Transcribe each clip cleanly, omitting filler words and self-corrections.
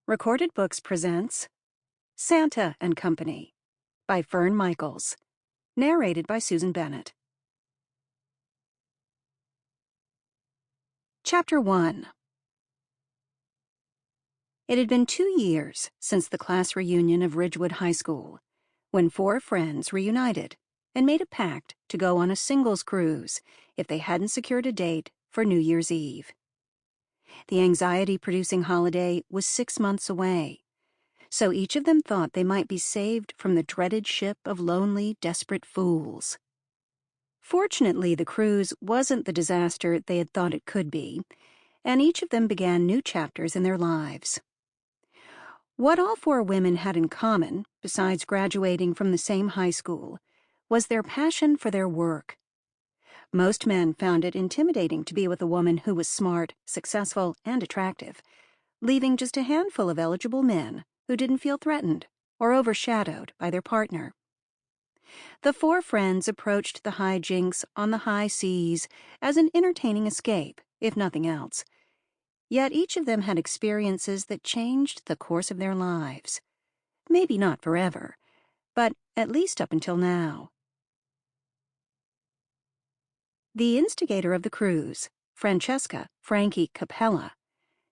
Recorded Books presents Santa and Company by Fern Michaels, narrated by Susan Bennett. Chapter 1. It had been 2 years since the class reunion of Ridgewood High School, when 4 friends reunited and made a pact to go on a singles cruise if they hadn't secured a date for New Year's Eve. The anxiety-producing holiday was 6 months away, so each of them thought they might be saved from the dreaded ship of lonely, desperate fools. Fortunately, the cruise wasn't the disaster they had thought it could be, and each of them began new chapters in their lives. What all 4 women had in common, besides graduating from the same high school, was their passion for their work. Most men found it intimidating to be with a woman who was smart, successful, and attractive, leaving just a handful of eligible men who didn't feel threatened or overshadowed by their partner. The 4 friends approached the hijinks on the high seas as an entertaining escape, if nothing else. Yet each of them had experiences that changed the course of their lives. Maybe not forever, but at least up until now. The instigator of the cruise, Francesca Frankie Capella,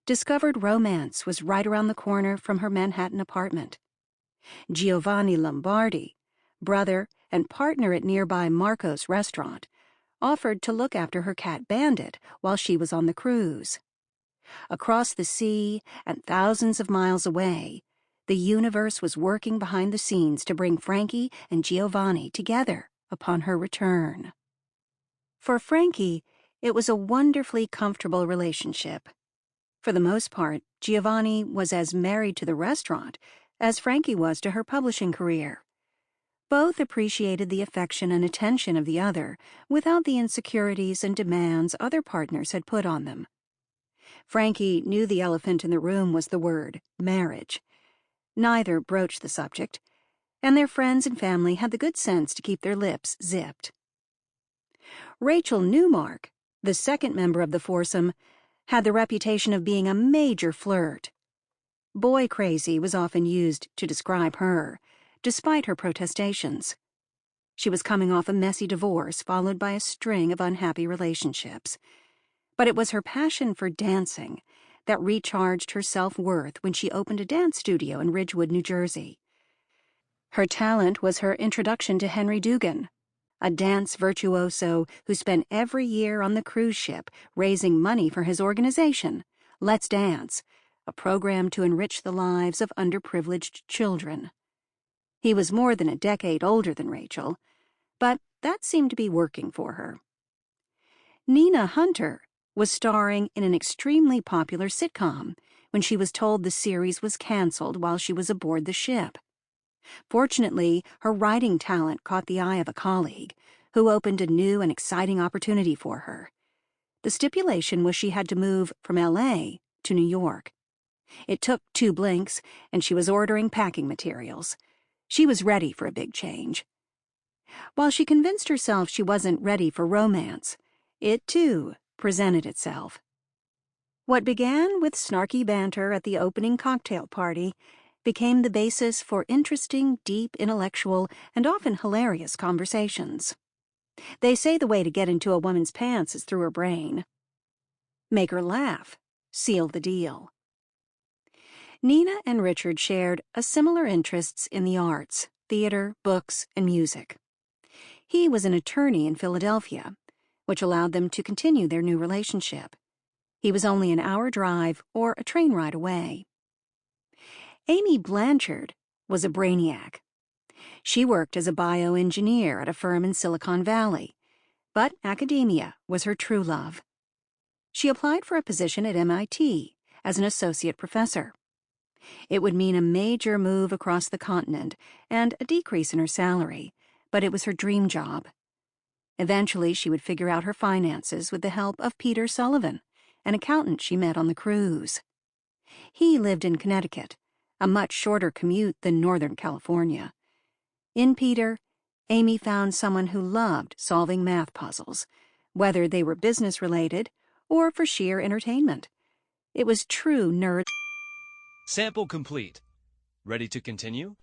discovered romance was right around the corner from her Manhattan apartment. Giovanni Lombardi, brother and partner at nearby Marco's restaurant, offered to look after her cat Bandit while she was on the cruise. Across the sea and thousands of miles away, the universe was working behind the scenes to bring Frankie and Giovanni together upon her return. For Frankie, it was a wonderfully comfortable relationship. For the most part, Giovanni was as married to the restaurant as Frankie was to her publishing career. Both appreciated the affection and attention of the other without the insecurities and demands other partners had put on them. Frankie knew the elephant in the room was the word marriage. Neither broached the subject, and their friends and family had the good sense to keep their lips zipped. Rachael Newmark, the second member of the foursome, had the reputation of being a major flirt. Boy crazy was often used to describe her, despite her protestations. She was coming off a messy divorce followed by a string of unhappy relationships. But it was her passion for dancing that recharged her self-worth when she opened a dance studio in Ridgewood, New Jersey. Her talent was her introduction to Henry Dugan, a dance virtuoso who spent every year on the cruise ship raising money for his organization, Let's Dance, a program to enrich the lives of underprivileged children. He was more than a decade older than Rachael, but that seemed to be working for her. Nina Hunter was starring in an extremely popular sitcom when she was told the series was canceled while she was aboard the ship. Fortunately, her writing talent caught the eye of a colleague, who opened a new and exciting opportunity for her. The stipulation was she had to move from L.A. to New York. It took 2 blinks, and she was ordering packing materials. She was ready for a big change. While she convinced herself she wasn't ready for romance, it, too, presented itself. What began with snarky banter at the opening cocktail party became the basis for interesting, deep, intellectual, and often hilarious conversations. They say the way to get into a woman's pants is through her brain. Make her laugh, seal the deal. Nina and Richard shared a similar interests in the arts, theater, books, and music. He was an attorney in Philadelphia, which allowed them to continue their new relationship. He was only an hour drive or a train ride away. Amy Blanchard was a brainiac. She worked as a bioengineer at a firm in Silicon Valley, but academia was her true love. She applied for a position at MIT as an associate professor. It would mean a major move across the continent and a decrease in her salary, but it was her dream job. Eventually, she would figure out her finances with the help of Peter Sullivan, an accountant she met on the cruise. He lived in Connecticut, a much shorter commute than Northern California. In Peter, Amy found someone who loved solving math puzzles, whether they were business-related or for sheer entertainment. It was true nerd. Sample complete. Ready to continue?